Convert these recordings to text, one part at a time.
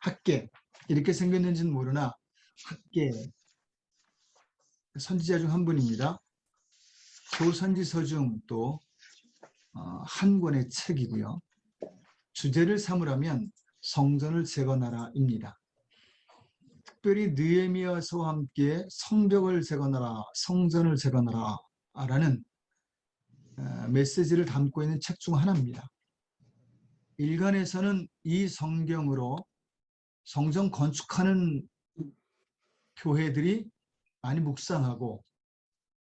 학계 이렇게 생겼는지는 모르나 학계 선지자 중 한 분입니다. 소선지서 중 또 한 권의 책이고요. 주제를 삼으라면 성전을 재건하라입니다. 특별히 느헤미야서와 함께 성벽을 재건하라, 성전을 재건하라라는 메시지를 담고 있는 책 중 하나입니다. 일간에서는 이 성경으로 성전 건축하는 교회들이 많이 묵상하고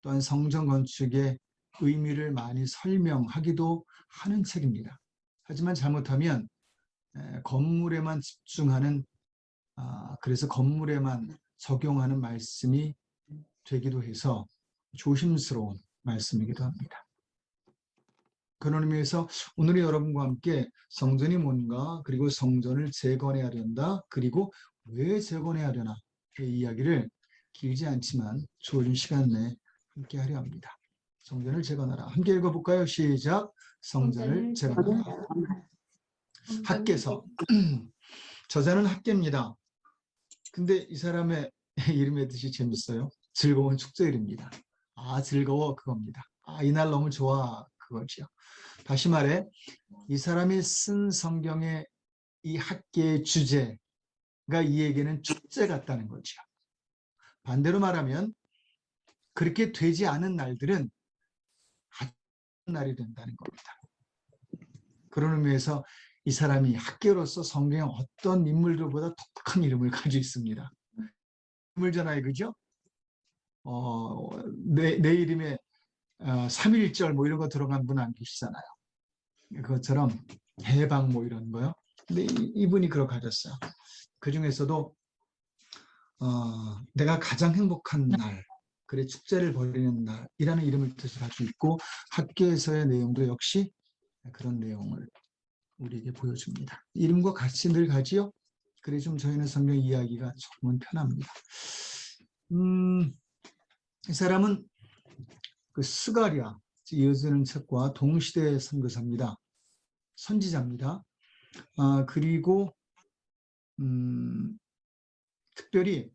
또한 성전 건축의 의미를 많이 설명하기도 하는 책입니다. 하지만 잘못하면 건물에만 집중하는, 그래서 건물에만 적용하는 말씀이 되기도 해서 조심스러운 말씀이기도 합니다. 그런 의미에서 오늘은 여러분과 함께 성전이 뭔가, 그리고 성전을 재건해야 된다, 그리고 왜 재건해야 하려나 그 이야기를 길지 않지만 주어진 시간 내에 함께 하려 합니다. 성전을 재건하라. 함께 읽어볼까요? 시작. 성전을 재건하라. 학계서. 저자는 학계입니다. 근데 이 사람의 이름의 뜻이 재밌어요. 즐거운 축제일입니다. 즐거워, 그겁니다. 이날 너무 좋아, 그거죠. 다시 말해 이 사람이 쓴 성경의 이 학계의 주제가 이에게는 축제 같다는 거죠. 반대로 말하면 그렇게 되지 않은 날들은 아주 날이 된다는 겁니다. 그런 의미에서 이 사람이 학계로서 성경의 어떤 인물들보다 독특한 이름을 가지고 있습니다. 인물잖아요, 그죠? 내 이름에 3.1절 뭐 이런 거 들어간 분 안 계시잖아요. 그것처럼 대박 뭐 이런 거요. 근데 이분이 그걸 가졌어요. 그 중에서도 내가 가장 행복한 날, 그래 축제를 벌이는 날이라는 이름을 뜻을 가지고 있고, 학계에서의 내용도 역시 그런 내용을 우리에게 보여줍니다. 이름과 같이 늘 가지요. 그래 좀 저희는 성경 이야기가 조금은 편합니다. 이 사람은 그 스가랴, 이어지는 책과 동시대의 선교사입니다. 선지자입니다. 그리고 특별히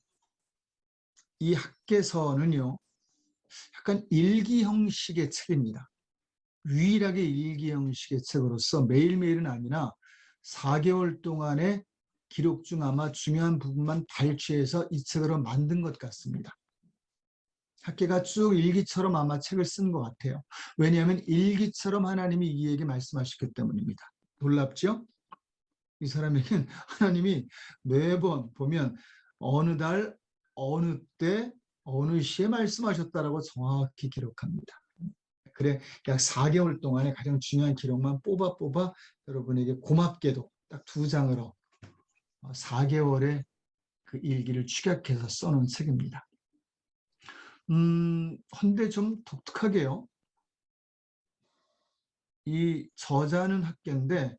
이 학계서는요, 약간 일기 형식의 책입니다. 유일하게 일기 형식의 책으로서 매일매일은 아니라 4개월 동안의 기록 중 아마 중요한 부분만 발췌해서 이 책으로 만든 것 같습니다. 학계가 쭉 일기처럼 아마 책을 쓴 것 같아요. 왜냐하면 일기처럼 하나님이 이에게 말씀하셨기 때문입니다. 놀랍죠? 이 사람에겐 하나님이 매번 보면 어느 달, 어느 때, 어느 시에 말씀하셨다라고 정확히 기록합니다. 그래 약 4개월 동안에 가장 중요한 기록만 뽑아 여러분에게 고맙게도 딱 2장으로 4개월의 그 일기를 축약해서 써놓은 책입니다. 근데 좀 독특하게요. 이 저자는 학계인데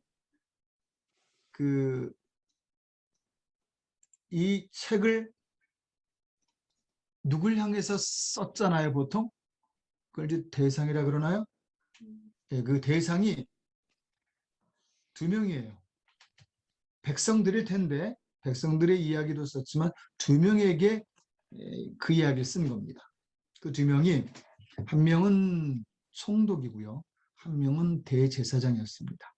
이 책을 누굴 향해서 썼잖아요, 보통? 그걸 이제 대상이라 그러나요? 네, 그 대상이 2명이에요. 백성들일 텐데 백성들의 이야기도 썼지만 2명에게 그 이야기를 쓴 겁니다. 그 2명이 한 명은 총독이고요. 한 명은 대제사장이었습니다.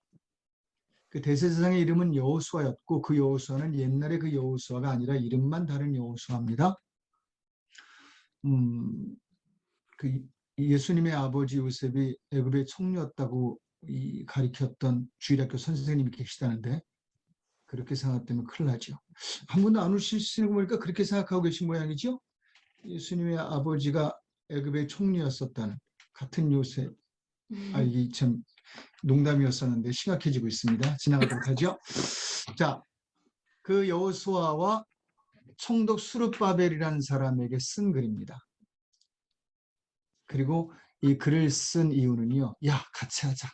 그 대제사장의 이름은 여호수아였고 그 여호수아는 옛날에 그 여호수아가 아니라 이름만 다른 여호수아입니다. 그 예수님의 아버지 요셉이 애굽의 총리였다고 가리켰던 주일학교 선생님이 계시다는데 그렇게 생각되면 큰일 나죠. 한 번도 안 오시는 거 보니까 그렇게 생각하고 계신 모양이죠. 예수님의 아버지가 애굽의 총리였었다는 같은 요셉. 이게 참 농담이었었는데 심각해지고 있습니다. 지나가도록 하죠. 자, 그 여호수아와 총독 수르바벨이라는 사람에게 쓴 글입니다. 그리고 이 글을 쓴 이유는요. 야, 같이 하자.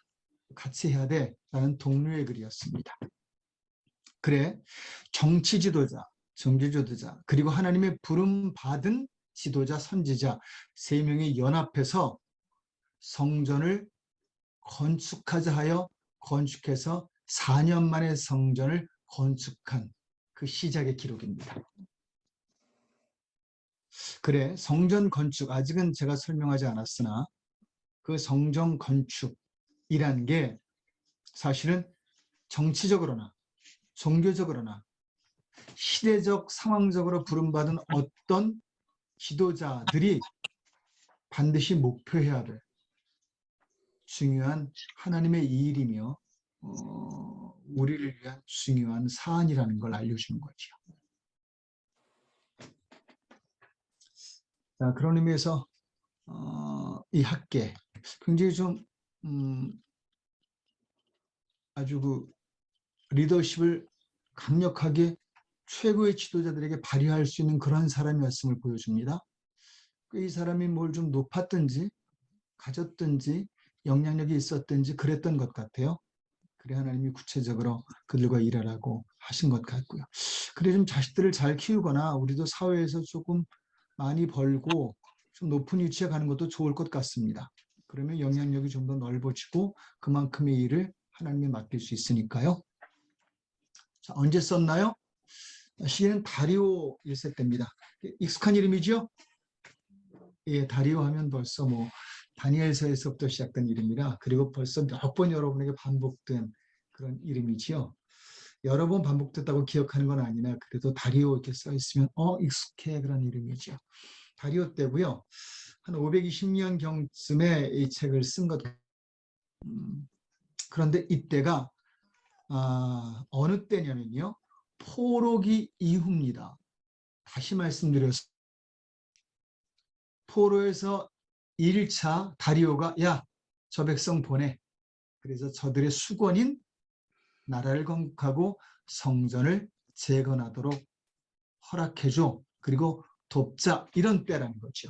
같이 해야 돼. 라는 동료의 글이었습니다. 그래, 정치 지도자, 정치 지도자, 그리고 하나님의 부름 받은 지도자, 선지자 3명이 연합해서 성전을 건축하자 하여 건축해서 4년 만에 성전을 건축한 그 그 시작의 기록입니다. 그래, 성전 건축, 아직은 제가 설명하지 않았으나 그 성전 건축이란 게 사실은 정치적으로나 종교적으로나 시대적 상황적으로 부름받은 어떤 지도자들이 반드시 목표해야 될 중요한 하나님의 일이며 우리를 위한 중요한 사안이라는 걸 알려주는 거죠. 자, 그런 의미에서 이 학계 굉장히 좀 아주 그 리더십을 강력하게 최고의 지도자들에게 발휘할 수 있는 그런 사람이었음을 보여줍니다. 이 사람이 뭘 좀 높았든지 가졌든지 영향력이 있었든지 그랬던 것 같아요. 그래 하나님이 구체적으로 그들과 일하라고 하신 것 같고요. 그래 좀 자식들을 잘 키우거나 우리도 사회에서 조금 많이 벌고 좀 높은 위치에 가는 것도 좋을 것 같습니다. 그러면 영향력이 좀 더 넓어지고 그만큼의 일을 하나님에 맡길 수 있으니까요. 자, 언제 썼나요? 시기는 다리오 1세 때입니다. 익숙한 이름이죠? 예, 다리오 하면 벌써 뭐 다니엘서에서부터 시작된 이름이라 그리고 벌써 몇 번 여러분에게 반복된 그런 이름이지요. 여러 번 반복됐다고 기억하는 건 아니나 그래도 다리오 이렇게 써 있으면 익숙해 그런 이름이죠. 다리오 때고요. 한 520년 경쯤에 이 책을 쓴 것. 그런데 이때가 어느 때냐면요. 포로기 이후입니다. 다시 말씀드려서 포로에서 1차 다리오가 야, 저 백성 보내. 그래서 저들의 수건인 나라를 건국하고 성전을 재건하도록 허락해줘. 그리고 돕자. 이런 때라는 거죠.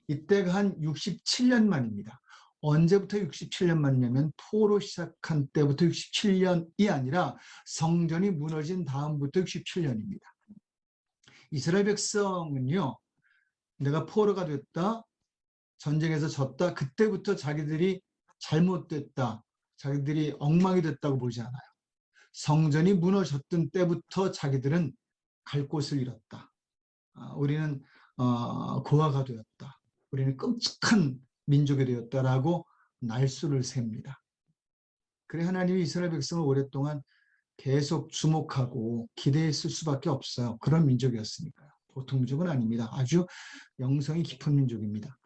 이때가 한 67년 만입니다. 언제부터 67년 만이냐면 포로 시작한 때부터 67년이 아니라 성전이 무너진 다음부터 67년입니다. 이스라엘 백성은요. 내가 포로가 됐다. 전쟁에서 졌다. 그때부터 자기들이 잘못됐다. 자기들이 엉망이 됐다고 보지 않아요. 성전이 무너졌던 때부터 자기들은 갈 곳을 잃었다. 우리는 고아가 되었다. 우리는 끔찍한 민족이 되었다라고 날수를 셉니다. 그래 하나님이 이스라엘 백성을 오랫동안 계속 주목하고 기대했을 수밖에 없어요. 그런 민족이었으니까요. 보통 민족은 아닙니다. 아주 영성이 깊은 민족입니다.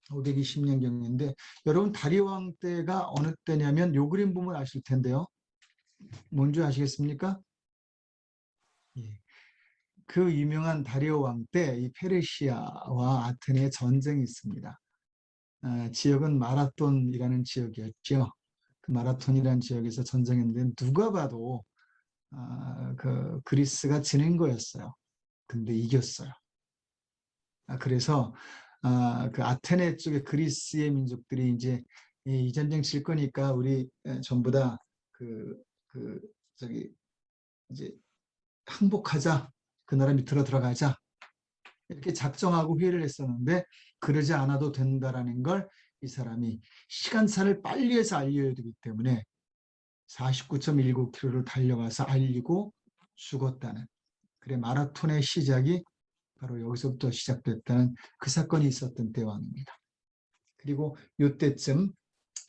520년경인데 여러분 다리오 왕 때가 어느 때냐면 요 그림 보면 아실 텐데요. 뭔지 아시겠습니까? 예. 그 유명한 다리오 왕 때 이 페르시아와 아테네의 전쟁이 있습니다. 지역은 마라톤이라는 지역이었죠. 그 마라톤이라는 지역에서 전쟁했는데 누가 봐도 그 그리스가 지는 거였어요. 근데 이겼어요. 그래서 그 아테네 쪽의 그리스의 민족들이 이제 이 전쟁 질 거니까 우리 전부 다 저기 이제 항복하자. 그 나라 밑으로 들어가자. 이렇게 작정하고 회의를 했었는데 그러지 않아도 된다라는 걸 이 사람이 시간차를 빨리 해서 알려야 되기 때문에 49.19km를 달려가서 알리고 죽었다는 그래 마라톤의 시작이 바로 여기서부터 시작됐다는 그 사건이 있었던 때왕입니다. 그리고 이때쯤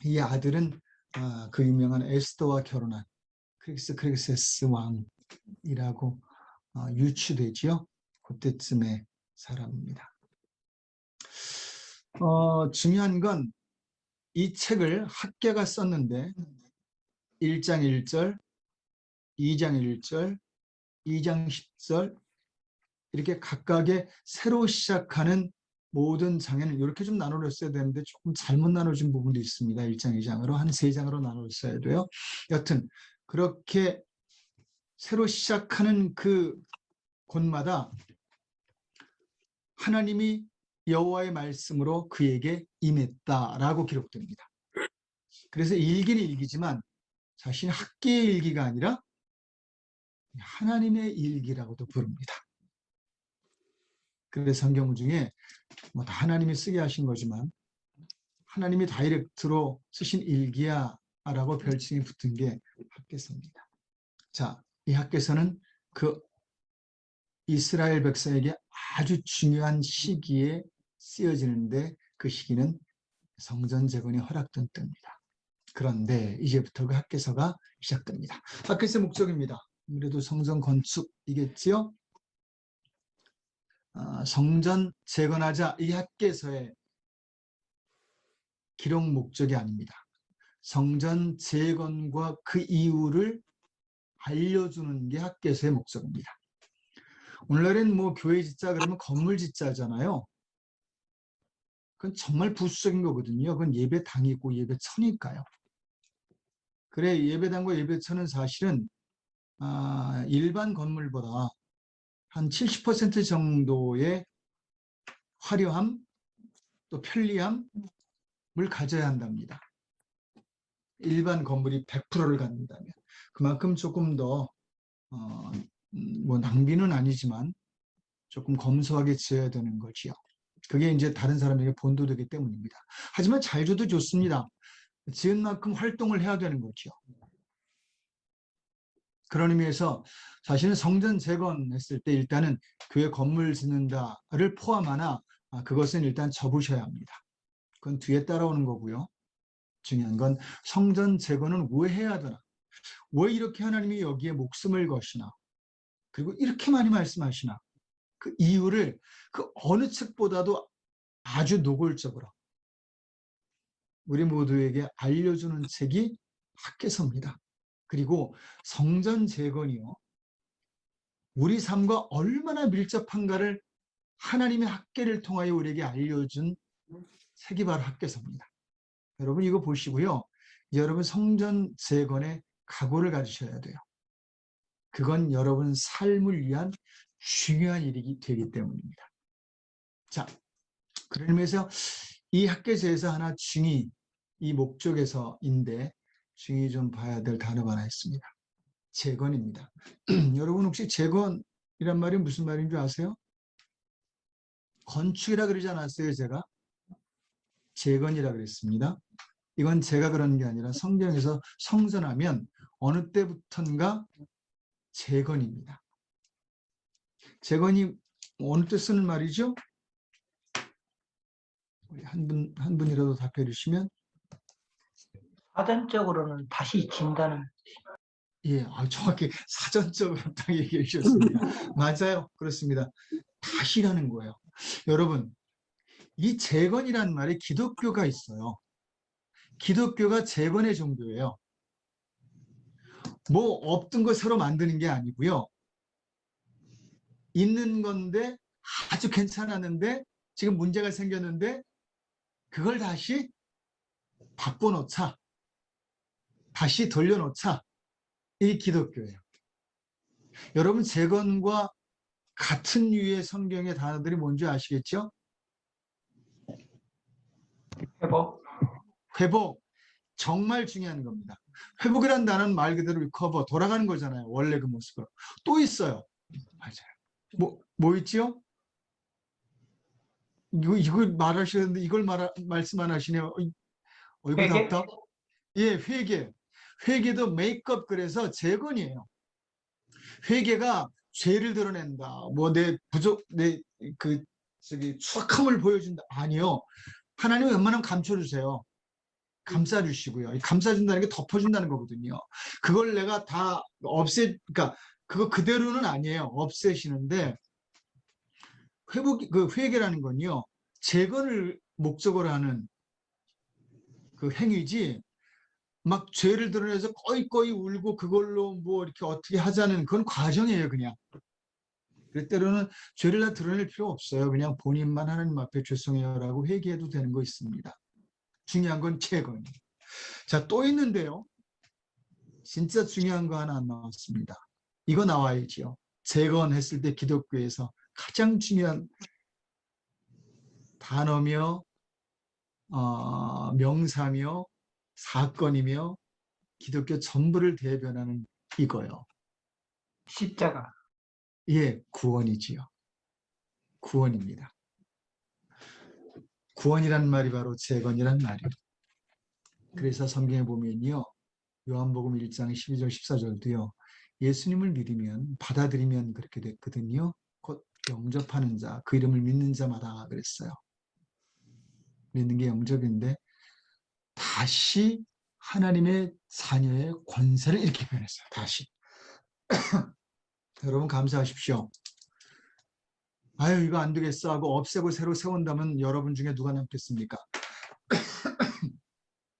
이 아들은 그 유명한 에스더와 결혼한 크릭세스 왕이라고 유추되지요. 그때쯤의 사람입니다. 중요한 건 이 책을 학계가 썼는데 1장 1절, 2장 1절, 2장 10절 이렇게 각각의 새로 시작하는 모든 장에는 이렇게 좀 나눠졌어야 되는데 조금 잘못 나눠진 부분도 있습니다. 1장, 2장으로 한 3장으로 나눠졌어야 돼요. 여튼 그렇게 새로 시작하는 그 곳마다 하나님이 여호와의 말씀으로 그에게 임했다라고 기록됩니다. 그래서 일기는 일기지만 자신의 학계의 일기가 아니라 하나님의 일기라고도 부릅니다. 그래서 성경 중에 뭐 다 하나님이 쓰게 하신 거지만 하나님이 다이렉트로 쓰신 일기야라고 별칭이 붙은 게 학계서입니다. 자, 이 학계서는 그 이스라엘 백성에게 아주 중요한 시기에 쓰여지는데 그 시기는 성전 재건이 허락된 때입니다. 그런데 이제부터 그 학개서가 시작됩니다. 학개서의 목적입니다. 아무래도 성전 건축이겠지요. 성전 재건하자, 이 학개서의 기록 목적이 아닙니다. 성전 재건과 그 이유를 알려주는 게 학개서의 목적입니다. 오늘날엔 뭐 교회 짓자 그러면 건물 짓자잖아요. 그건 정말 부수적인 거거든요. 그건 예배당이고 예배처니까요. 그래, 예배당과 예배처는 사실은 일반 건물보다 한 70% 정도의 화려함, 또 편리함을 가져야 한답니다. 일반 건물이 100%를 갖는다면 그만큼 조금 더 뭐 낭비는 아니지만 조금 검소하게 지어야 되는 거지요. 그게 이제 다른 사람에게 본도되기 때문입니다. 하지만 잘 줘도 좋습니다. 지은 만큼 활동을 해야 되는 거죠. 그런 의미에서 사실은 성전 재건했을 때 일단은 교회 건물 짓는다를 포함하나 그것은 일단 접으셔야 합니다. 그건 뒤에 따라오는 거고요. 중요한 건 성전 재건은 왜 해야 되나? 왜 이렇게 하나님이 여기에 목숨을 거시나? 그리고 이렇게 많이 말씀하시나? 그 이유를 그 어느 책보다도 아주 노골적으로 우리 모두에게 알려주는 책이 학개서입니다. 그리고 성전 재건이요, 우리 삶과 얼마나 밀접한가를 하나님의 학계를 통하여 우리에게 알려준 책이 바로 학개서입니다. 여러분 이거 보시고요. 여러분 성전 재건에 각오를 가지셔야 돼요. 그건 여러분 삶을 위한 중요한 일이 되기 때문입니다. 자, 그런 의미에서 이 학개서에서 하나 중히, 이 목적에서인데 중히 좀 봐야 될 단어가 하나 있습니다. 재건입니다. 여러분 혹시 재건이란 말이 무슨 말인 줄 아세요? 건축이라 그러지 않았어요, 제가? 재건이라 그랬습니다. 이건 제가 그런 게 아니라 성경에서 성전하면 어느 때부턴가 재건입니다. 재건이 어느 때 쓰는 말이죠? 우리 한 분이라도 답해 주시면. 사전적으로는 다시 진다는. 예, 정확히 사전적으로 딱 얘기해 주셨습니다. 맞아요. 그렇습니다. 다시라는 거예요. 여러분, 이 재건이라는 말에 기독교가 있어요. 기독교가 재건의 종교예요. 뭐 없던 거 새로 만드는 게 아니고요. 있는 건데 아주 괜찮았는데 지금 문제가 생겼는데 그걸 다시 바꿔놓자. 다시 돌려놓자. 이 기독교예요. 여러분 재건과 같은 류의 성경의 단어들이 뭔지 아시겠죠? 회복. 회복. 정말 중요한 겁니다. 회복이란 단어는 말 그대로 리커버, 돌아가는 거잖아요. 원래 그 모습으로. 또 있어요. 맞아요. 뭐 있죠? 이걸 말하시는데 이걸 말씀 안 하시네요. 이거 회개? 답답? 예, 회개. 회개도 메이크업, 그래서 재건이에요. 회개가 죄를 드러낸다. 뭐 내 추악함을 보여준다. 아니요. 하나님은 웬만하면 감춰주세요. 감싸주시고요. 감싸준다는 게 덮어준다는 거거든요. 그걸 내가 다 그러니까 그거 그대로는 아니에요. 없애시는데 그 회개라는 건요, 재건을 목적으로 하는 그 행위지, 막 죄를 드러내서 꺼이꺼이 울고 그걸로 뭐 이렇게 어떻게 하자는 그건 과정이에요, 그냥. 그럴 때로는 죄를 다 드러낼 필요 없어요. 그냥 본인만 하나님 앞에 죄송해요라고 회개해도 되는 거 있습니다. 중요한 건 재건이에요. 자, 또 있는데요. 진짜 중요한 거 하나 안 나왔습니다. 이거 나와야지요. 재건했을 때 기독교에서 가장 중요한 단어며 명사며 사건이며 기독교 전부를 대변하는 이거요. 십자가. 예, 구원이지요. 구원입니다. 구원이란 말이 바로 재건이란 말이에요. 그래서 성경에 보면요, 요한복음 1장 12절 14절도요. 예수님을 믿으면, 받아들이면 그렇게 됐거든요. 곧 영접하는 자, 그 이름을 믿는 자마다 그랬어요. 믿는 게 영접인데 다시 하나님의 자녀의 권세를 이렇게 표현했어요. 다시. 여러분 감사하십시오. 아유 이거 안 되겠어 하고 없애고 새로 세운다면 여러분 중에 누가 남겠습니까?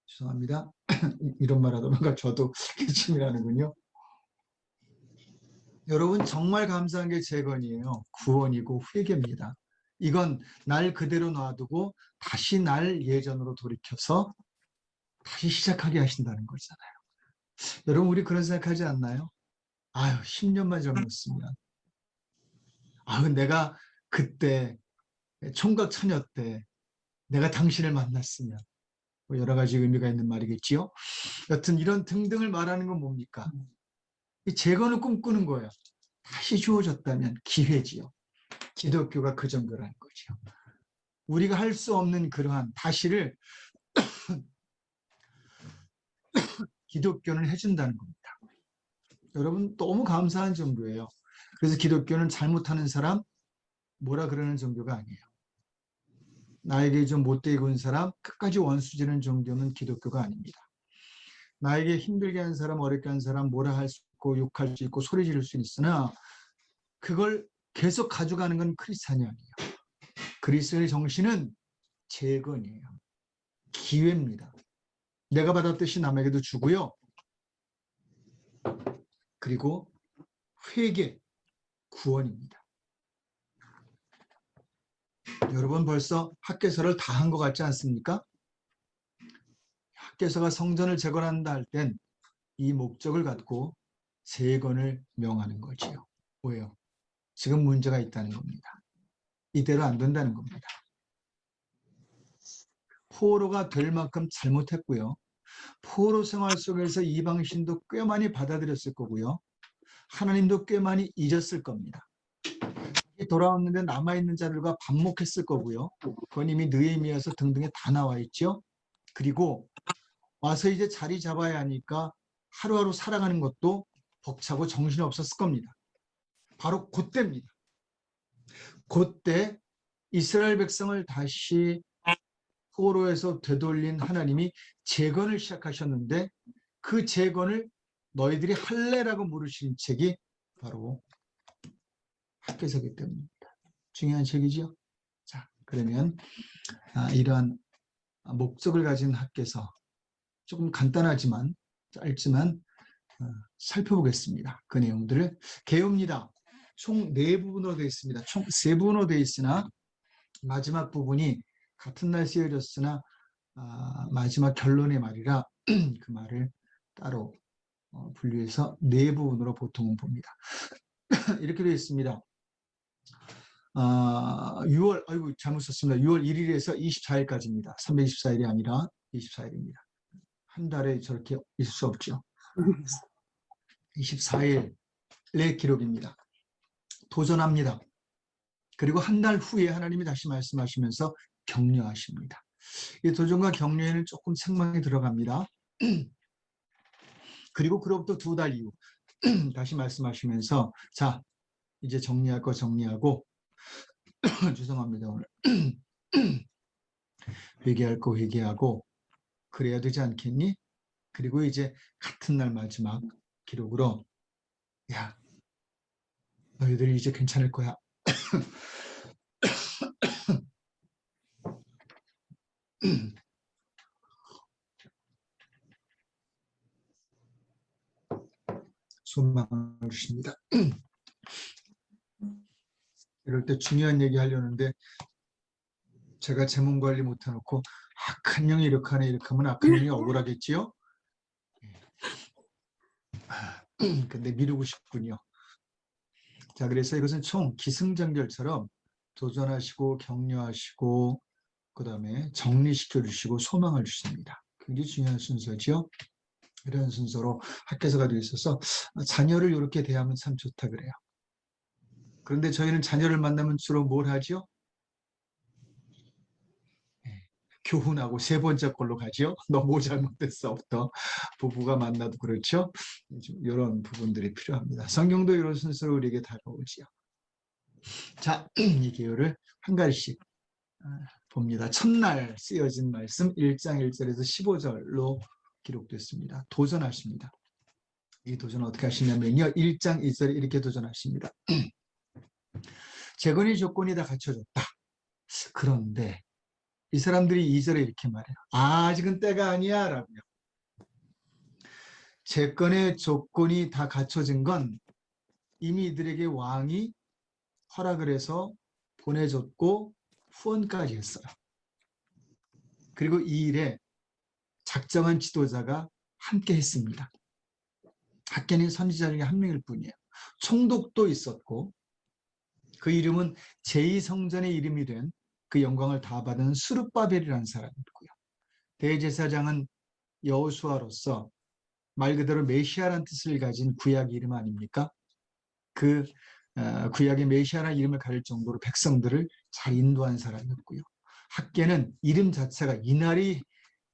죄송합니다. 이런 말 하다 보니까 저도 기침이 나는군요. 여러분 정말 감사한 게 재건이에요. 구원이고 회개입니다. 이건 날 그대로 놔두고 다시 날 예전으로 돌이켜서 다시 시작하게 하신다는 거잖아요. 여러분 우리 그런 생각하지 않나요? 아유 10년만 젊었으면, 아유 내가 그때 총각 처녀 때 내가 당신을 만났으면, 뭐 여러 가지 의미가 있는 말이겠지요. 여튼 이런 등등을 말하는 건 뭡니까? 이 재건을 꿈꾸는 거예요. 다시 주어졌다면 기회지요. 기독교가 그 정도라는 거죠. 우리가 할 수 없는 그러한 다시를 기독교는 해준다는 겁니다. 여러분 너무 감사한 정도예요. 그래서 기독교는 잘못하는 사람 뭐라 그러는 정도가 아니에요. 나에게 좀 못되게 군 사람 끝까지 원수지는 정도는 기독교가 아닙니다. 나에게 힘들게 한 사람, 어렵게 한 사람 뭐라 할 수 있고 욕할 수 있고 소리 지를 수 있으나 그걸 계속 가져가는 건 크리스찬이 아니에요. 그리스도의 정신은 재건이에요. 기회입니다. 내가 받았듯이 남에게도 주고요. 그리고 회개, 구원입니다. 여러분 벌써 학개서를 다 한 것 같지 않습니까? 학개서가 성전을 재건한다 할 땐 이 목적을 갖고 재건을 명하는 거지요. 왜요? 지금 문제가 있다는 겁니다. 이대로 안 된다는 겁니다. 포로가 될 만큼 잘못했고요. 포로 생활 속에서 이방신도 꽤 많이 받아들였을 거고요. 하나님도 꽤 많이 잊었을 겁니다. 돌아왔는데 남아있는 자들과 반목했을 거고요. 그건 이미 느헤미야서 등등에 다 나와 있죠. 그리고 와서 이제 자리 잡아야 하니까 하루하루 살아가는 것도 벅차고 정신이 없었을 겁니다. 바로 그때입니다. 그때 이스라엘 백성을 다시 포로에서 되돌린 하나님이 재건을 시작하셨는데 그 재건을 너희들이 할래라고 물으신 책이 바로 학개서기 때문입니다. 중요한 책이죠. 자, 그러면 이러한 목적을 가진 학개서 조금 간단하지만 짧지만 살펴보겠습니다. 그 내용들을 개요입니다. 총 4부분으로 되어 있습니다. 총 3부분으로 되어 있으나 마지막 부분이 같은 날 쓰여졌으나 마지막 결론의 말이라 그 말을 따로 분류해서 4부분으로 보통은 봅니다. 이렇게 되어 있습니다. 6월, 아이고 잘못 썼습니다. 6월 1일에서 24일까지입니다. 324일이 아니라 24일입니다. 한 달에 저렇게 있을 수 없죠. 24일의 기록입니다. 도전합니다. 그리고 한 달 후에 하나님이 다시 말씀하시면서 격려하십니다. 이 도전과 격려에는 조금 생망이 들어갑니다. 그리고 그로부터 2달 이후 다시 말씀하시면서 자 이제 정리할 거 정리하고 죄송합니다. 오늘 회개할 거 회개하고 그래야 되지 않겠니? 그리고 이제 같은 날 마지막 기록으로 야 너희들이 이제 괜찮을 거야. 소망을 주십니다. 이럴 때 중요한 얘기 하려는데 제가 제 몸 관리 못해놓고 악한 영이 이렇게 하네 이렇게 하면 악한 영이 억울하겠지요? 근데 미루고 싶군요. 자, 그래서 이것은 총 기승전결처럼 도전하시고 격려하시고 그 다음에 정리시켜 주시고 소망을 주십니다. 굉장히 중요한 순서죠. 이런 순서로 학교서가 되어 있어서 자녀를 이렇게 대하면 참 좋다 그래요. 그런데 저희는 자녀를 만나면 주로 뭘 하죠? 교훈하고 세 번째 걸로 가죠. 너무 잘못됐어부터 부부가 만나도 그렇죠. 이런 부분들이 필요합니다. 성경도 이런 순서로 우리에게 다가오지요. 자, 이 기호를 한 가지씩 봅니다. 첫날 쓰여진 말씀 1장 1절에서 15절로 기록됐습니다. 도전하십니다. 이 도전 어떻게 하시냐면요. 1장 2절에 이렇게 도전하십니다. 재건의 조건이 다 갖춰졌다. 그런데 이 사람들이 2절에 이렇게 말해요. 아직은 때가 아니야 라고요. 재건의 조건이 다 갖춰진 건 이미 이들에게 왕이 허락을 해서 보내줬고 후원까지 했어요. 그리고 이 일에 작정한 지도자가 함께 했습니다. 학계는 선지자 중에 한 명일 뿐이에요. 총독도 있었고 그 이름은 제2성전의 이름이 된 그 영광을 다 받은 수룹바벨이라는 사람이고요. 대제사장은 여호수아로서 말 그대로 메시아라는 뜻을 가진 구약 이름 아닙니까? 그 구약의 메시아라는 이름을 가릴 정도로 백성들을 잘 인도한 사람이었고요. 학계는 이름 자체가 이날이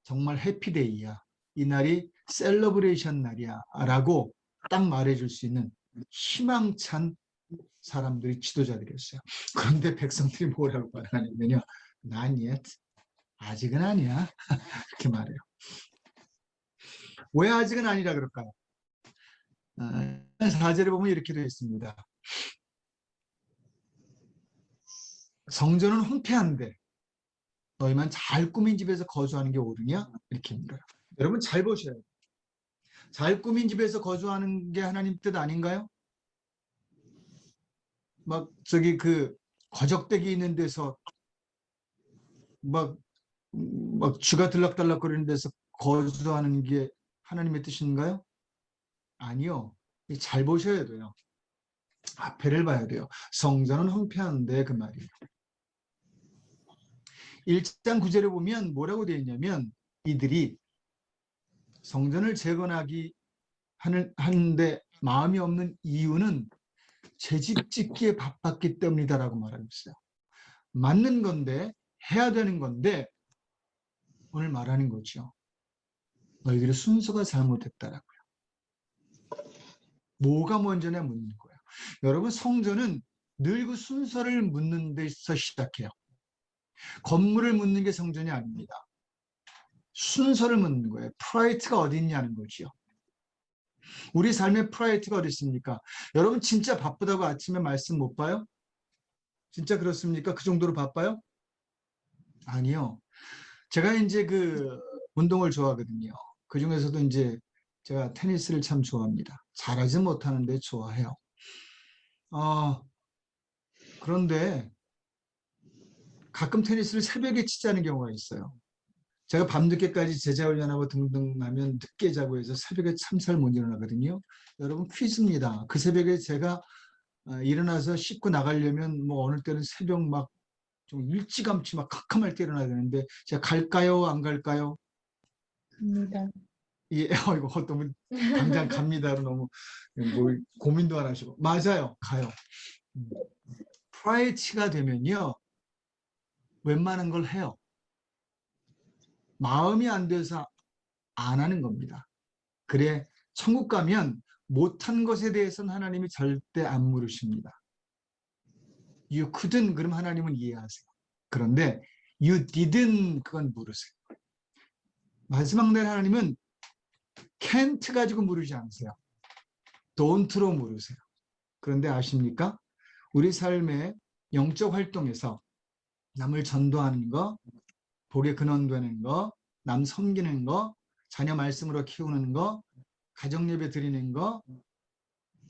정말 해피데이야. 이날이 셀러브레이션 날이야 라고 딱 말해줄 수 있는 희망찬 사람들이 지도자들이었어요. 그런데 백성들이 뭐라고 말하냐면요. Not yet. 아직은 아니야. 이렇게 말해요. 왜 아직은 아니라 그럴까요? 4절에 보면 이렇게 되어 있습니다. 성전은 황폐한데 너희만 잘 꾸민 집에서 거주하는 게 옳으냐? 이렇게 물어요. 여러분 잘 보셔야 돼요. 잘 꾸민 집에서 거주하는 게 하나님 뜻 아닌가요? 막 저기 그 거적대기 있는 데서 막 쥐가 들락달락 거리는 데서 거주하는 게 하나님의 뜻인가요? 아니요. 잘 보셔야 돼요. 앞에를 봐야 돼요. 성전은 황폐한데 그 말이에요. 1장 9절에 보면 뭐라고 되어 있냐면 이들이 성전을 재건하기 하는데 마음이 없는 이유는 제 집 짓기에 바빴기 때문이다라고 말하고 있어요. 맞는 건데 해야 되는 건데 오늘 말하는 거죠. 너희들의 순서가 잘못됐다라고요. 뭐가 먼저냐 묻는 거예요. 여러분 성전은 늘 그 순서를 묻는 데서 시작해요. 건물을 묻는 게 성전이 아닙니다. 순서를 묻는 거예요. 프라이트가 어디 있냐는 거죠. 우리 삶의 프라이트가 어디 있습니까? 여러분 진짜 바쁘다고 아침에 말씀 못 봐요? 진짜 그렇습니까? 그 정도로 바빠요? 아니요. 제가 이제 그 운동을 좋아하거든요. 그 중에서도 이제 제가 테니스를 참 좋아합니다. 잘하지 못하는데 좋아해요. 그런데 가끔 테니스를 새벽에 치자는 경우가 있어요. 제가 밤늦게까지 제자 훈련하고 등등 하면 늦게 자고 해서 새벽에 참 잘 못 일어나거든요. 여러분 퀴즈입니다. 그 새벽에 제가 일어나서 씻고 나가려면 뭐 어느 때는 새벽 막 좀 일찌감치 막 캄캄할 때 일어나야 되는데 제가 갈까요? 안 갈까요? 갑니다. 예, 이거 어떤 분 당장 갑니다로 너무 뭐 고민도 안 하시고 맞아요. 가요. 프라이치가 되면요. 웬만한 걸 해요. 마음이 안 돼서 안 하는 겁니다. 그래 천국 가면 못한 것에 대해서는 하나님이 절대 안 물으십니다. You couldn't 그럼 하나님은 이해하세요. 그런데 you didn't 그건 물으세요. 마지막 날 하나님은 can't 가지고 물으지 않으세요. don't로 물으세요. 그런데 아십니까? 우리 삶의 영적 활동에서 남을 전도하는 거, 복의 근원 되는 거, 남 섬기는 거, 자녀 말씀으로 키우는 거, 가정 예배 드리는 거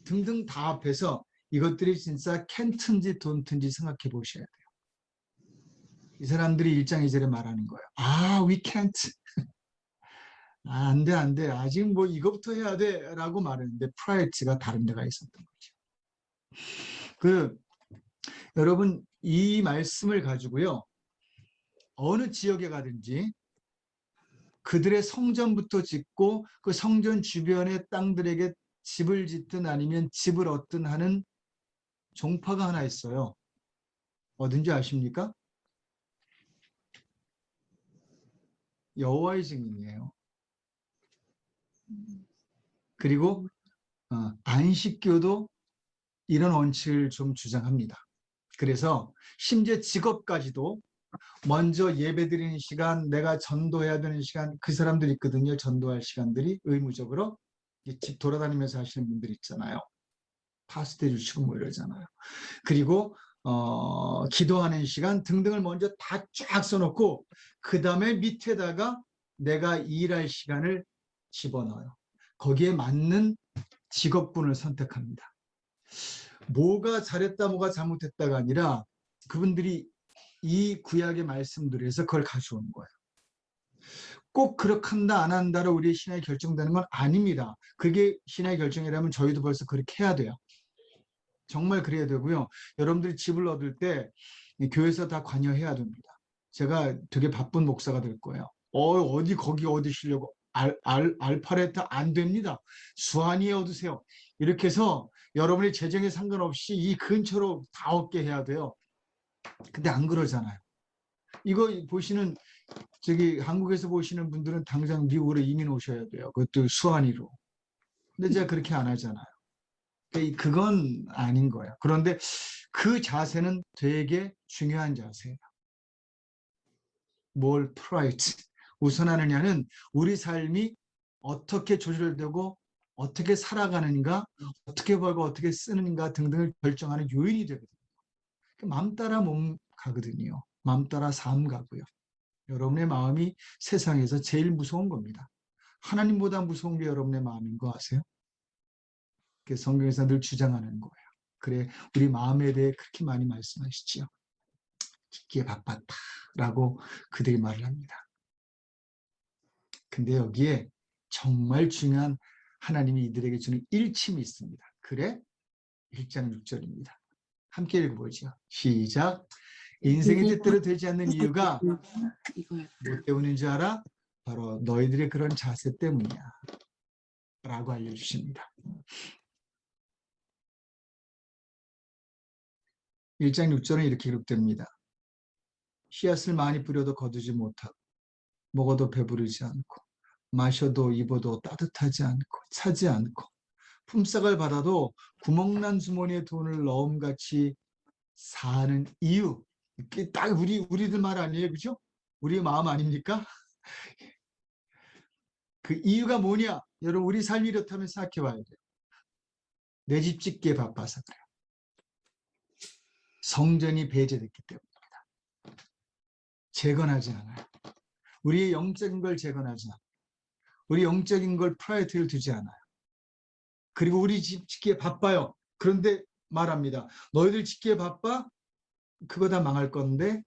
등등 다 합해서 이것들이 진짜 can't인지 don't인지 생각해 보셔야 돼요. 이 사람들이 1장 2절에 말하는 거예요. we can't. 안 돼, 안 돼. 아직 뭐 이것부터 해야 돼. 라고 말했는데 프라이드가 다른 데가 있었던 거죠. 여러분 이 말씀을 가지고요. 어느 지역에 가든지 그들의 성전부터 짓고 그 성전 주변의 땅들에게 집을 짓든 아니면 집을 얻든 하는 종파가 하나 있어요. 어딘지 아십니까? 여호와의 증인이에요. 그리고 안식교도 이런 원칙을 좀 주장합니다. 그래서 심지어 직업까지도 먼저 예배드리는 시간, 내가 전도해야 되는 시간, 그 사람들이 있거든요. 전도할 시간들이 의무적으로 집 돌아다니면서 하시는 분들 있잖아요. 파스텔 주시고 뭐 이러잖아요. 그리고 기도하는 시간 등등을 먼저 다 쫙 써놓고 그 다음에 밑에다가 내가 일할 시간을 집어넣어요. 거기에 맞는 직업군을 선택합니다. 뭐가 잘했다 뭐가 잘못했다가 아니라 그분들이 이 구약의 말씀들을 해서 그걸 가져온 거예요. 꼭 그렇게 한다 안 한다로 우리의 신앙이 결정되는 건 아닙니다. 그게 신앙의 결정이라면 저희도 벌써 그렇게 해야 돼요. 정말 그래야 되고요. 여러분들이 집을 얻을 때 교회에서 다 관여해야 됩니다. 제가 되게 바쁜 목사가 될 거예요. 어디 거기 얻으시려고 알파레트 안 됩니다. 수완이에 얻으세요. 이렇게 해서 여러분의 재정에 상관없이 이 근처로 다 얻게 해야 돼요. 근데 안 그러잖아요. 이거 보시는 저기 한국에서 보시는 분들은 당장 미국으로 이민 오셔야 돼요. 그것도 수완이로. 근데 제가 그렇게 안 하잖아요. 그건 아닌 거예요. 그런데 그 자세는 되게 중요한 자세예요. 뭘 프라이트 우선하느냐는 우리 삶이 어떻게 조절되고 어떻게 살아가는가, 어떻게 벌고 어떻게 쓰는가 등등을 결정하는 요인이 되거든요. 마음 따라 몸 가거든요. 마음 따라 삶 가고요. 여러분의 마음이 세상에서 제일 무서운 겁니다. 하나님보다 무서운 게 여러분의 마음인 거 아세요? 그게 성경에서 늘 주장하는 거예요. 그래 우리 마음에 대해 그렇게 많이 말씀하시지요. 깊기에 바빴다라고 그들이 말을 합니다. 근데 여기에 정말 중요한 하나님이 이들에게 주는 일침이 있습니다. 그래? 1장 6절입니다. 함께 읽어보죠. 시작. 인생의 뜻대로 되지 않는 이유가 뭐 때문인 줄 알아? 바로 너희들의 그런 자세 때문이야. 라고 알려주십니다. 1장 6절은 이렇게 기록됩니다. 씨앗을 많이 뿌려도 거두지 못하고 먹어도 배부르지 않고 마셔도 입어도 따뜻하지 않고 차지 않고 품삯을 받아도 구멍난 주머니에 돈을 넣음같이 사는 이유. 딱 우리들 말 아니에요, 그죠? 우리의 마음 아닙니까? 그 이유가 뭐냐? 여러분 우리 삶이 이렇다면 생각해 봐야 돼요. 내 집 짓기에 바빠서 그래요. 성전이 배제됐기 때문입니다. 재건하지 않아요. 우리의 영적인 걸 재건하지 않아요. 우리 영적인 걸 프라이어티를 두지 않아요. 그리고 우리 집 짓기에 바빠요. 그런데 말합니다. 너희들 짓기에 바빠? 그거 다 망할 건데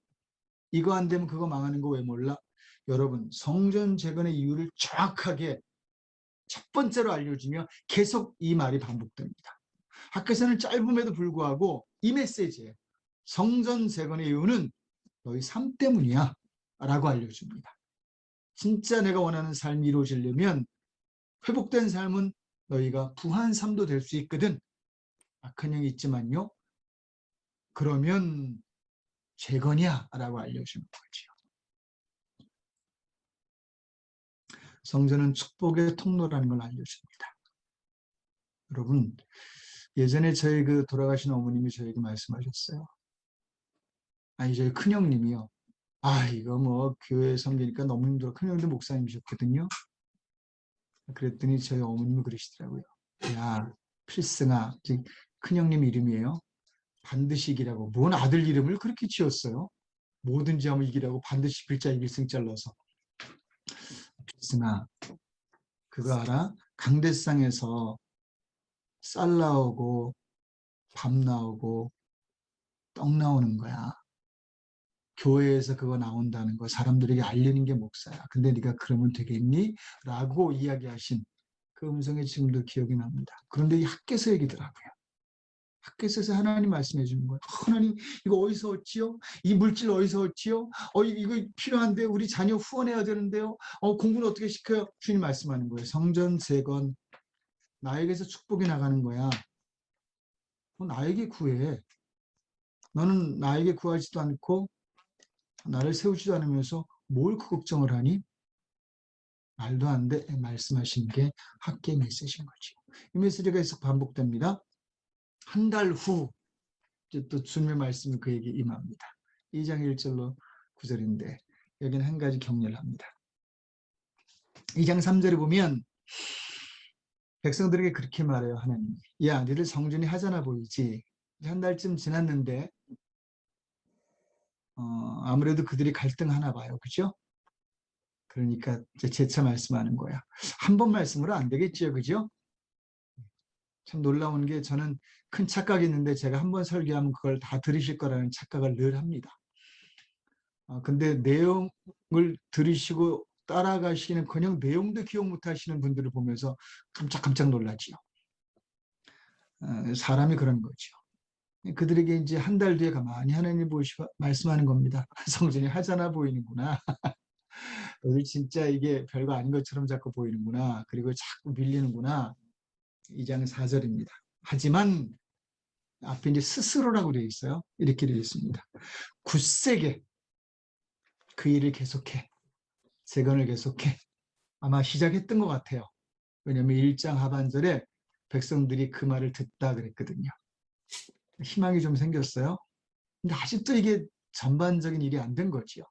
이거 안 되면 그거 망하는 거 왜 몰라? 여러분 성전 재건의 이유를 정확하게 첫 번째로 알려주며 계속 이 말이 반복됩니다. 학교에서는 짧음에도 불구하고 이 메시지에 성전 재건의 이유는 너희 삶 때문이야 라고 알려줍니다. 진짜 내가 원하는 삶이 이루어지려면 회복된 삶은 너희가 부한 삶도 될 수 있거든. 악한 영이 있지만요. 그러면 재건이야 라고 알려주는 거죠. 성전은 축복의 통로라는 걸 알려줍니다. 여러분 예전에 저희 그 돌아가신 어머님이 저에게 말씀하셨어요. 아니 저희 큰형님이요. 이거 뭐 교회 섬기니까 너무 힘들어. 큰형님도 목사님이셨거든요. 그랬더니 저희 어머님이 그러시더라고요. 야 필승아, 큰형님 이름이에요. 반드시 이기라고. 뭔 아들 이름을 그렇게 지었어요. 뭐든지 하면 이기라고 반드시 필자 이길승자 넣어서. 필승아 그거 알아? 강대상에서 쌀 나오고 밥 나오고 떡 나오는 거야. 교회에서 그거 나온다는 거 사람들에게 알리는 게 목사야. 근데 네가 그러면 되겠니? 라고 이야기하신 그 음성이 지금도 기억이 납니다. 그런데 이 학개서 얘기더라고요. 학개서에서 하나님 말씀해 주는 거예요. 하나님 이거 어디서 얻지요? 이 물질 어디서 얻지요? 이거 필요한데 우리 자녀 후원해야 되는데요. 공부는 어떻게 시켜요? 주님 말씀하는 거예요. 성전 재건 나에게서 축복이 나가는 거야. 나에게 구해. 너는 나에게 구하지도 않고 나를 세우지도 않으면서 뭘 그 걱정을 하니? 말도 안 돼 말씀하시는 게 학계 메시지인 거죠. 이 메시지가 계속 반복됩니다. 한 달 후 또 주님의 말씀이 그에게 임합니다. 2장 1절로 9절인데 여기는 한 가지 격려를 합니다. 2장 3절에 보면 백성들에게 그렇게 말해요. 하나님이. 야, 너희들 성전이 하찮아 보이지? 한 달쯤 지났는데 아무래도 그들이 갈등하나 봐요. 그죠? 그러니까 재차 말씀하는 거야. 한 번 말씀으로 안 되겠지요. 그죠? 참 놀라운 게 저는 큰 착각이 있는데 제가 한 번 설교하면 그걸 다 들으실 거라는 착각을 늘 합니다. 근데 내용을 들으시고 따라가시는커녕 내용도 기억 못하시는 분들을 보면서 깜짝깜짝 놀라지요. 사람이 그런 거죠. 그들에게 이제 한 달 뒤에 가만히 하나님 보시고 말씀하는 겁니다. 성전이 하찮아 보이는구나. 너희 진짜 이게 별거 아닌 것처럼 자꾸 보이는구나. 그리고 자꾸 밀리는구나. 2장 4절입니다. 하지만 앞에 이제 스스로라고 되어 있어요. 이렇게 되어 있습니다. 굳세게 그 일을 계속해. 재건을 계속해. 아마 시작했던 것 같아요. 왜냐하면 1장 하반절에 백성들이 그 말을 듣다 그랬거든요. 희망이 좀 생겼어요. 근데 아직도 이게 전반적인 일이 안 된 거죠.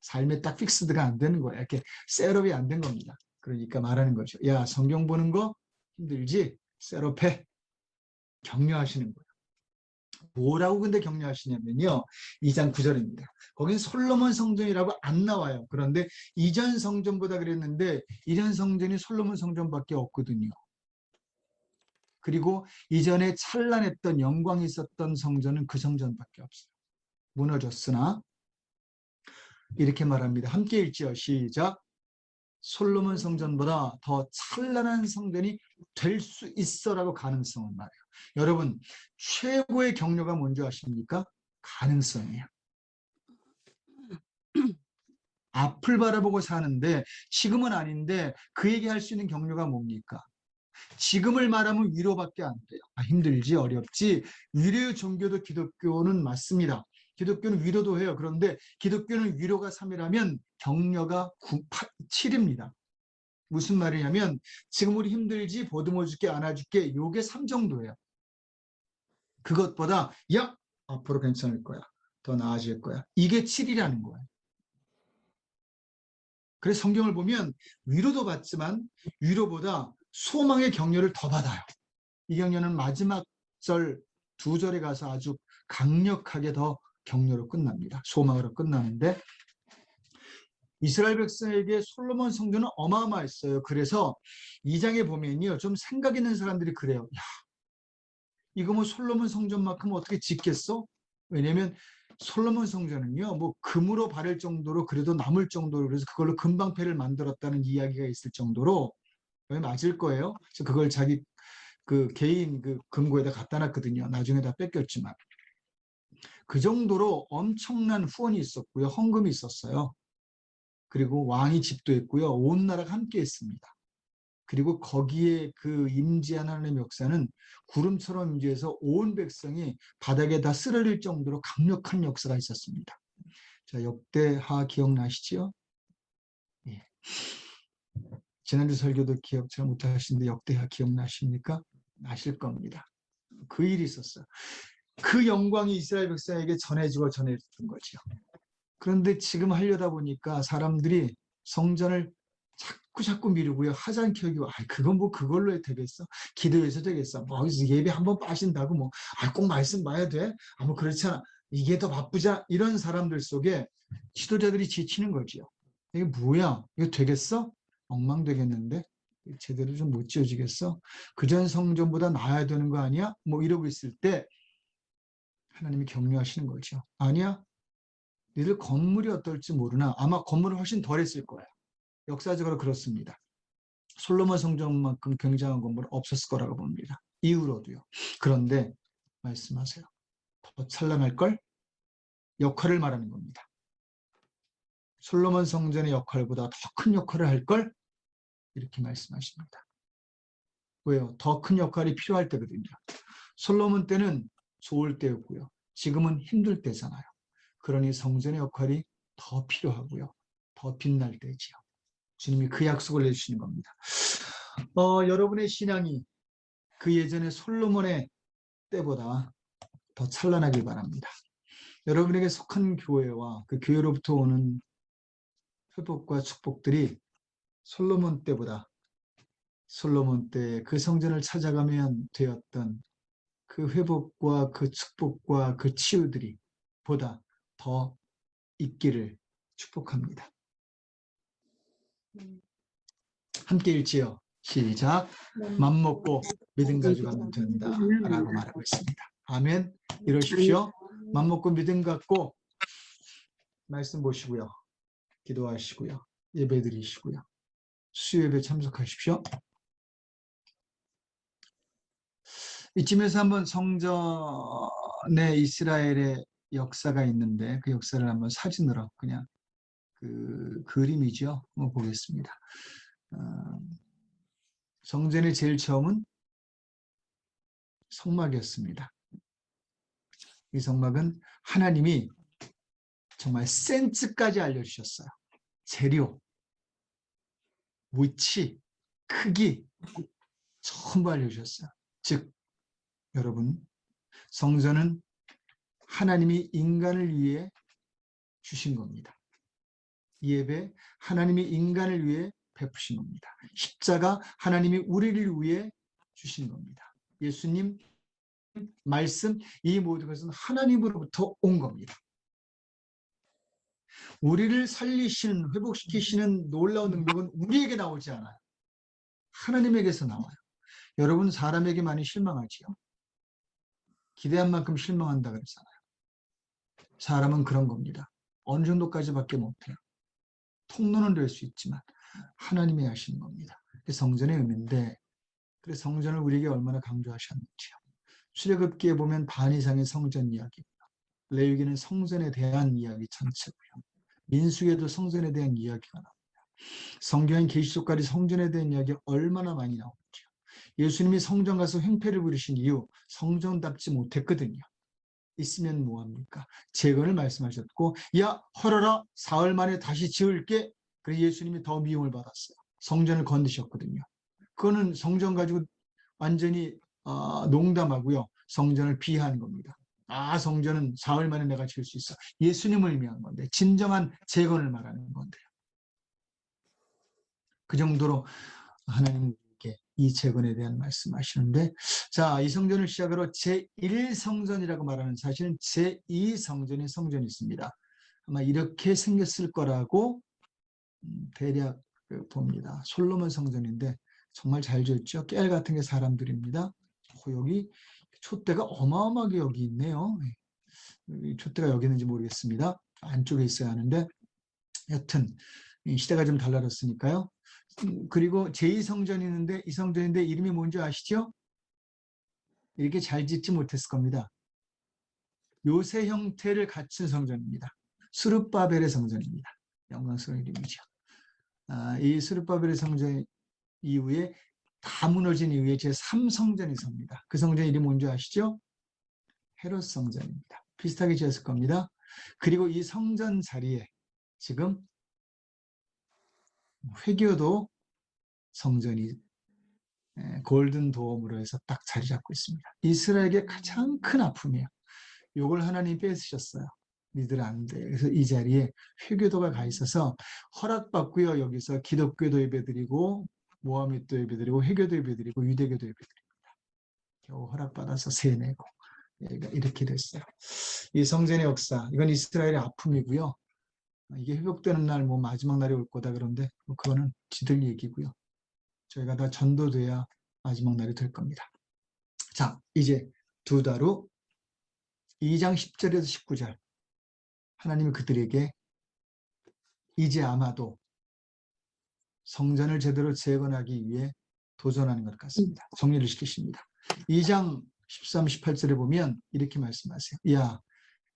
삶에 딱 픽스드가 안 되는 거야. 이렇게 셋업이 안 된 겁니다. 그러니까 말하는 거죠. 야, 성경 보는 거 힘들지? 셋업해. 격려하시는 거예요. 뭐라고 근데 격려하시냐면요. 2장 9절입니다. 거긴 솔로몬 성전이라고 안 나와요. 그런데 이전 성전보다 그랬는데 이전 성전이 솔로몬 성전밖에 없거든요. 그리고 이전에 찬란했던 영광이 있었던 성전은 그 성전밖에 없어요. 무너졌으나 이렇게 말합니다. 함께 읽지요. 시작. 솔로몬 성전보다 더 찬란한 성전이 될 수 있어라고 가능성을 말해요. 여러분, 최고의 격려가 뭔지 아십니까? 가능성이에요. 앞을 바라보고 사는데 지금은 아닌데 그에게 할 수 있는 격려가 뭡니까? 지금을 말하면 위로밖에 안 돼요. 힘들지 어렵지. 위로의 종교도 기독교는 맞습니다. 기독교는 위로도 해요. 그런데 기독교는 위로가 3이라면 격려가 7입니다. 무슨 말이냐면 지금 우리 힘들지 보듬어 줄게 안아줄게 요게 3 정도예요. 그것보다 야 앞으로 괜찮을 거야. 더 나아질 거야. 이게 7이라는 거예요. 그래서 성경을 보면 위로도 받지만 위로보다 소망의 격려를 더 받아요. 이 격려는 마지막 절 2절에 가서 아주 강력하게 더 격려로 끝납니다. 소망으로 끝나는데 이스라엘 백성에게 솔로몬 성전은 어마어마했어요. 그래서 2장에 보면요. 좀 생각 있는 사람들이 그래요. 야, 이거 뭐 솔로몬 성전만큼 어떻게 짓겠어? 왜냐면 솔로몬 성전은요. 뭐 금으로 바를 정도로 그래도 남을 정도로 그래서 그걸로 금방패를 만들었다는 이야기가 있을 정도로 맞을 거예요. 그래서 그걸 자기 그 개인 그 금고에다 갖다 놨거든요. 나중에 다 뺏겼지만. 그 정도로 엄청난 후원이 있었고요. 헌금이 있었어요. 그리고 왕이 집도 했고요. 온 나라가 함께 했습니다. 그리고 거기에 그 임재한 하나님의 역사는 구름처럼 임재해서 온 백성이 바닥에 다 쓰러질 정도로 강력한 역사가 있었습니다. 자, 역대하 기억나시죠? 예. 지난주 설교도 기억 잘 못하시는데 역대하 기억나십니까? 나실 겁니다. 그 일이 있었어요. 그 영광이 이스라엘 백성에게 전해지고 전해졌던 거죠. 그런데 지금 하려다 보니까 사람들이 성전을 자꾸 미루고요. 하찮게 여기고, 그건 뭐 그걸로 되겠어? 기도해서 되겠어? 뭐 예배 한번 빠진다고 뭐, 꼭 말씀 봐야 돼? 뭐 그렇잖아. 이게 더 바쁘자? 이런 사람들 속에 지도자들이 지치는 거지요. 이게 뭐야? 이거 되겠어? 엉망되겠는데? 제대로 좀 못 지어지겠어? 그전 성전보다 나아야 되는 거 아니야? 뭐 이러고 있을 때 하나님이 격려하시는 거죠. 아니야? 니들 건물이 어떨지 모르나 아마 건물은 훨씬 덜 했을 거야. 역사적으로 그렇습니다. 솔로몬 성전만큼 굉장한 건물은 없었을 거라고 봅니다. 이후로도요. 그런데 말씀하세요. 더 찬란할 걸? 역할을 말하는 겁니다. 솔로몬 성전의 역할보다 더 큰 역할을 할 걸? 이렇게 말씀하십니다. 왜요? 더 큰 역할이 필요할 때거든요. 솔로몬 때는 좋을 때였고요. 지금은 힘들 때잖아요. 그러니 성전의 역할이 더 필요하고요. 더 빛날 때지요. 주님이 그 약속을 내주시는 겁니다. 여러분의 신앙이 그 예전의 솔로몬의 때보다 더 찬란하길 바랍니다. 여러분에게 속한 교회와 그 교회로부터 오는 회복과 축복들이 솔로몬 때보다, 솔로몬 때 그 성전을 찾아가면 되었던 그 회복과 그 축복과 그 치유들이 보다 더 있기를 축복합니다. 함께 읽지요. 시작. 맘먹고 믿음 가지고 하면 된다라고 말하고 있습니다. 아멘. 이러십시오. 맘먹고 믿음 갖고 말씀 보시고요. 기도하시고요. 예배 드리시고요. 수요예배 참석하십시오. 이쯤에서 한번 성전에 이스라엘의 역사가 있는데 그 역사를 한번 사진으로 그냥 그 그림이죠. 한번 보겠습니다. 성전의 제일 처음은 성막이었습니다. 이 성막은 하나님이 정말 센스까지 알려주셨어요. 재료, 위치, 크기 전부 알려주셨어요. 즉 여러분, 성전은 하나님이 인간을 위해 주신 겁니다. 예배 하나님이 인간을 위해 베푸신 겁니다. 십자가 하나님이 우리를 위해 주신 겁니다. 예수님 말씀, 이 모든 것은 하나님으로부터 온 겁니다. 우리를 살리시는, 회복시키시는 놀라운 능력은 우리에게 나오지 않아요. 하나님에게서 나와요. 여러분, 사람에게 많이 실망하지요. 기대한 만큼 실망한다 그랬잖아요. 사람은 그런 겁니다. 어느 정도까지밖에 못해요. 통로는 될 수 있지만 하나님이 하시는 겁니다. 성전의 의미인데, 그래서 성전을 우리에게 얼마나 강조하셨는지요. 출애굽기에 보면 반 이상의 성전 이야기고요. 레위기는 성전에 대한 이야기 전체고요. 민수기에도 성전에 대한 이야기가 나옵니다. 성경인 계시록까지 성전에 대한 이야기가 얼마나 많이 나오는지요. 예수님이 성전 가서 횡패를 부리신 이유, 성전답지 못했거든요. 있으면 뭐합니까? 재건을 말씀하셨고, 야 헐어라, 사흘 만에 다시 지을게. 그래서 예수님이 더 미움을 받았어요. 성전을 건드셨거든요. 그거는 성전 가지고 완전히 농담하고요. 성전을 비하하는 겁니다. 성전은 사흘 만에 내가 지을 수 있어. 예수님을 의미하는 건데, 진정한 재건을 말하는 건데요. 그 정도로 하나님께 이 재건에 대한 말씀하시는데, 자, 이 성전을 시작으로 제1성전이라고 말하는, 사실은 제2성전의 성전이 있습니다. 아마 이렇게 생겼을 거라고 대략 봅니다. 솔로몬 성전인데 정말 잘 지었죠. 깨알 같은 게 사람들입니다. 여기 촛대가 어마어마하게 여기 있네요. 촛대가 여기 있는지 모르겠습니다. 안쪽에 있어야 하는데, 여튼 시대가 좀 달라졌으니까요. 그리고 제2성전이 있는데, 이 성전인데 이름이 뭔지 아시죠? 이렇게 잘 짓지 못했을 겁니다. 요새 형태를 갖춘 성전입니다. 스룹바벨의 성전입니다. 영광스러운 이름이죠. 이 스룹바벨의 성전 이후에 다 무너진 이후에 제3성전이 섭니다. 그 성전 이름이 뭔지 아시죠? 헤롯 성전입니다. 비슷하게 지었을 겁니다. 그리고 이 성전 자리에 지금 회교도 성전이 골든 도움으로 해서 딱 자리 잡고 있습니다. 이스라엘의 가장 큰 아픔이에요. 이걸 하나님 뺏으셨어요. 니들 안 돼. 그래서 이 자리에 회교도가 가 있어서 허락받고요. 여기서 기독교도 예배드리고 모하메도 예배드리고 회교도 예배드리고 유대교도 예배드립니다. 겨우 허락받아서 세내고 이렇게 됐어요. 이 성전의 역사, 이건 이스라엘의 아픔이고요. 이게 회복되는 날, 마지막 날이 올 거다 그런데 그거는 지들 얘기고요. 저희가 다 전도돼야 마지막 날이 될 겁니다. 자, 이제 두 달 후 2장 10절에서 19절, 하나님이 그들에게 이제 아마도 성전을 제대로 재건하기 위해 도전하는 것 같습니다. 정리를 시키십니다. 2장 13, 18절에 보면 이렇게 말씀하세요. 야,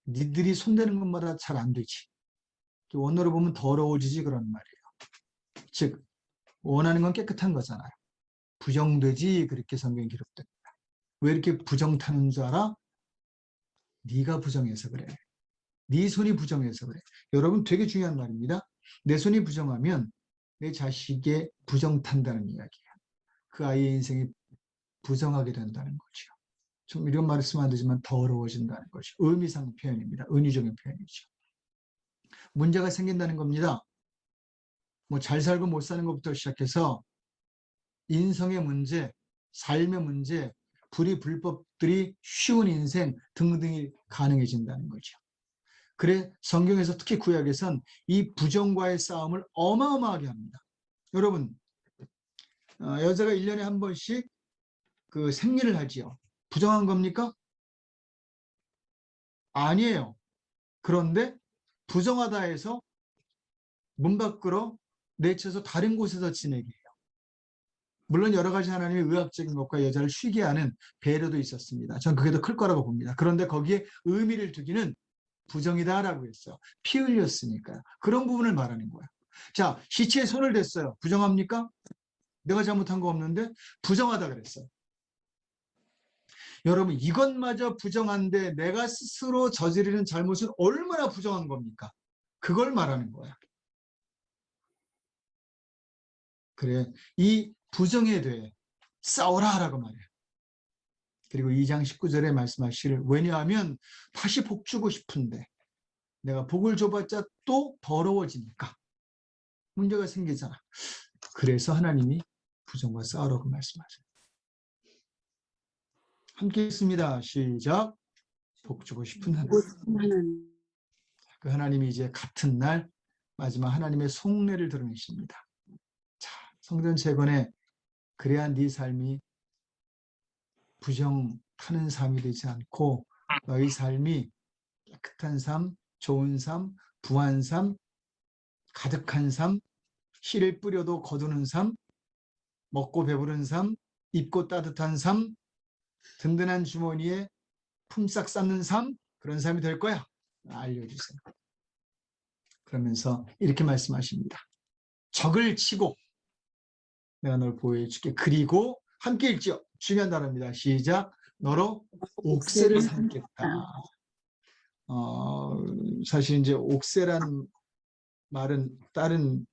니들이 손대는 것마다 잘 안 되지. 원어로 보면 더러워지지, 그런 말이에요. 즉 원하는 건 깨끗한 거잖아요. 부정되지, 그렇게 성경에 기록됩니다. 왜 이렇게 부정 타는 줄 알아? 네가 부정해서 그래. 네 손이 부정해서 그래. 여러분, 되게 중요한 말입니다. 내 손이 부정하면 내 자식의 부정 탄다는 이야기예요. 그 아이의 인생이 부정하게 된다는 거죠. 좀 이런 말을 쓰면 안 되지만 더러워진다는 것이 의미상 표현입니다. 은유적인 표현이죠. 문제가 생긴다는 겁니다. 뭐 잘 살고 못 사는 것부터 시작해서 인성의 문제, 삶의 문제, 불의 불법들이 쉬운 인생 등등이 가능해진다는 거죠. 그래 성경에서 특히 구약에선 이 부정과의 싸움을 어마어마하게 합니다. 여러분 여자가 1년에 한 번씩 그 생리를 하지요. 부정한 겁니까? 아니에요. 그런데 부정하다 해서 문 밖으로 내쳐서 다른 곳에서 지내게 해요. 물론 여러 가지 하나님의 의학적인 것과 여자를 쉬게 하는 배려도 있었습니다. 전 그게 더 클 거라고 봅니다. 그런데 거기에 의미를 두기는 부정이다라고 했어요. 피 흘렸으니까요. 그런 부분을 말하는 거예요. 자, 시체에 손을 댔어요. 부정합니까? 내가 잘못한 거 없는데 부정하다 그랬어요. 여러분 이것마저 부정한데 내가 스스로 저지르는 잘못은 얼마나 부정한 겁니까? 그걸 말하는 거야. 그래 이 부정에 대해 싸우라라고 말해요. 그리고 2장 19절에 말씀하시기를 왜냐하면 다시 복 주고 싶은데 내가 복을 줘봤자 또 더러워지니까 문제가 생기잖아. 그래서 하나님이 부정과 싸우라고 말씀하세요. 함께 읽습니다. 시작. 복 주고 싶은 하나님. 그 하나님이 이제 같은 날 마지막 하나님의 속내를 드러내십니다. 자, 성전 재건에 그래야 네 삶이 부정 타는 삶이 되지 않고 너희 삶이 깨끗한 삶, 좋은 삶, 부한 삶, 가득한 삶, 씨를 뿌려도 거두는 삶, 먹고 배부른 삶, 입고 따뜻한 삶, 든든한 주머니에 품삯 쌓는 삶, 그런 삶이 될 거야. 알려주세요. 그러면서 이렇게 말씀하십니다. 적을 치고 내가 널 보호해줄게. 그리고 함께 읽죠. 중요한 단어입니다. 시작. 너로 옥새를 삼겠다. 사실 이제 옥새란 말은 다른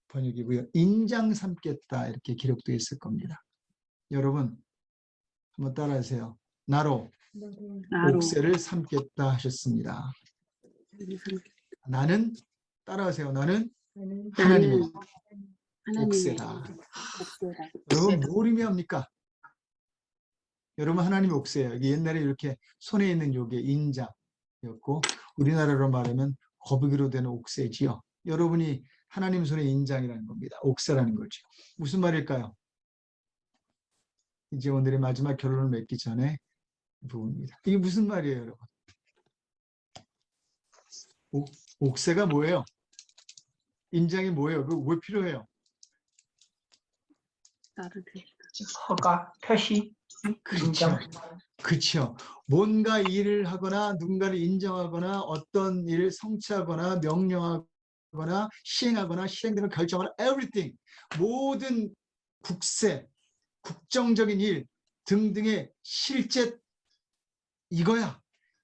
번역이고요. 인장 삼겠다 이렇게 기록되어 있을 겁니다. 여러분 한번 따라하세요. 나로 옥새를 삼겠다 하셨습니다. 나는 따라하세요. 나는 하나님의 옥새다. 여러분 뭘 의미합니까? 여러분 하나님의 옥새예요. 옛날에 이렇게 손에 있는 요게 인장이었고 우리나라로 말하면 거북이로 된 옥새지요. 여러분이 하나님 손의 인장이라는 겁니다. 옥새라는 거죠. 무슨 말일까요? 이제 오늘의 마지막 결론을 맺기 전에 부분입니다. 이게 무슨 말이에요, 여러분? 옥새가 뭐예요? 인장이 뭐예요? 그거 왜 필요해요? 허가, 표시, 인정. 그렇죠. 뭔가 일을 하거나 누군가를 인정하거나 어떤 일을 성취하거나 명령하거나 시행하거나 실행되는 결정하거나 everything 모든 국세, 국정적인 일 등등의 실제 이거야.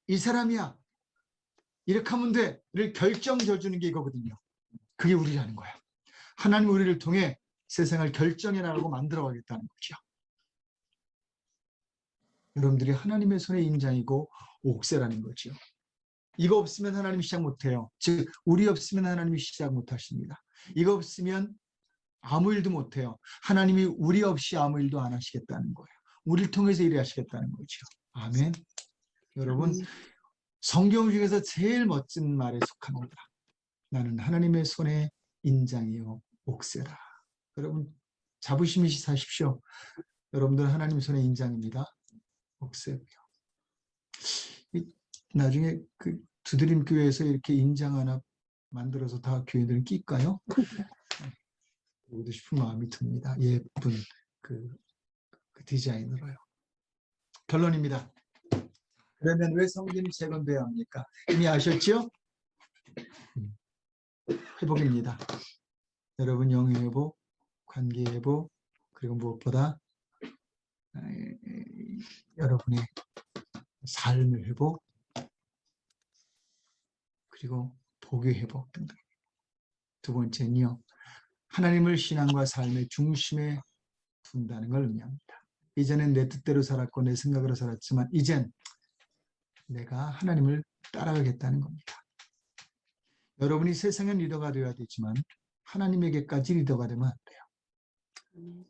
이 사람이야. 이렇게 하면 돼를 결정져 주는 게 이거거든요. 그게 우리라는 거야. 하나님 우리를 통해 세상을 결정해 나가고 만들어 가겠다는 거죠. 여러분들이 하나님의 손의 인장이고 옥새라는 거죠. 이거 없으면 하나님이 시작 못해요. 즉 우리 없으면 하나님이 시작 못하십니다. 이거 없으면 아무 일도 못해요. 하나님이 우리 없이 아무 일도 안 하시겠다는 거예요. 우리를 통해서 일하시겠다는 거죠. 아멘. 여러분 성경 중에서 제일 멋진 말에 속합니다. 나는 하나님의 손의 인장이요 옥새라. 여러분 자부심 있이 사십시오. 여러분들은 하나님의 손의 인장입니다. 옥새고요. 나중에 그 두드림 교회에서 이렇게 인장 하나 만들어서 다 교인들은 낄까요? 보고 싶은 마음이 듭니다. 예쁜 그 디자인으로요. 결론입니다. 그러면 왜 성전이 재건돼야 합니까? 이미 아셨죠? 회복입니다. 여러분 영의 회복, 관계의 회복, 그리고 무엇보다 여러분의 삶의 회복, 그리고 복의 회복 등등. 두 번째는요. 하나님을 신앙과 삶의 중심에 둔다는 걸 의미합니다. 이전엔 내 뜻대로 살았고 내 생각으로 살았지만 이젠 내가 하나님을 따라가겠다는 겁니다. 여러분이 세상의 리더가 되어야 되지만 하나님에게까지 리더가 되면 안 돼요.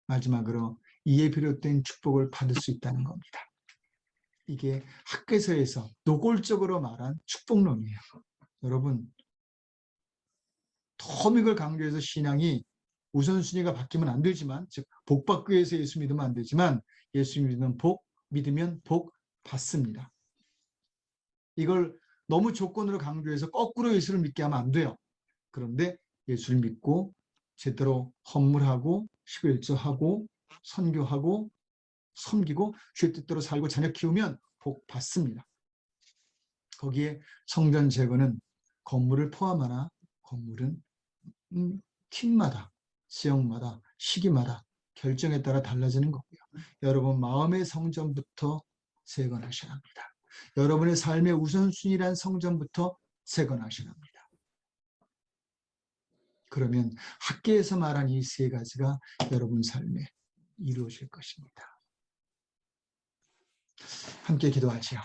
마지막으로 이에 비롯된 축복을 받을 수 있다는 겁니다. 이게 학개서에서 노골적으로 말한 축복론이에요. 여러분, 너무 이걸 강조해서 신앙이 우선순위가 바뀌면 안 되지만, 즉 복 받기 위해서 예수 믿으면 안 되지만 예수 믿으면 복 받습니다. 이걸 너무 조건으로 강조해서 거꾸로 예수를 믿게 하면 안 돼요. 그런데 예수를 믿고 제대로 헌물하고 11조하고 선교하고 섬기고 주의 뜻대로 살고 자녀 키우면 복 받습니다. 거기에 성전 제거는 건물을 포함하나 건물은 팀마다 지역마다 시기마다 결정에 따라 달라지는 거고요. 여러분 마음의 성전부터 재건하셔야 합니다. 여러분의 삶의 우선순위란 성전부터 재건하셔야 합니다. 그러면 학계에서 말한 이 세 가지가 여러분 삶에 이루어질 것입니다. 함께 기도하지요.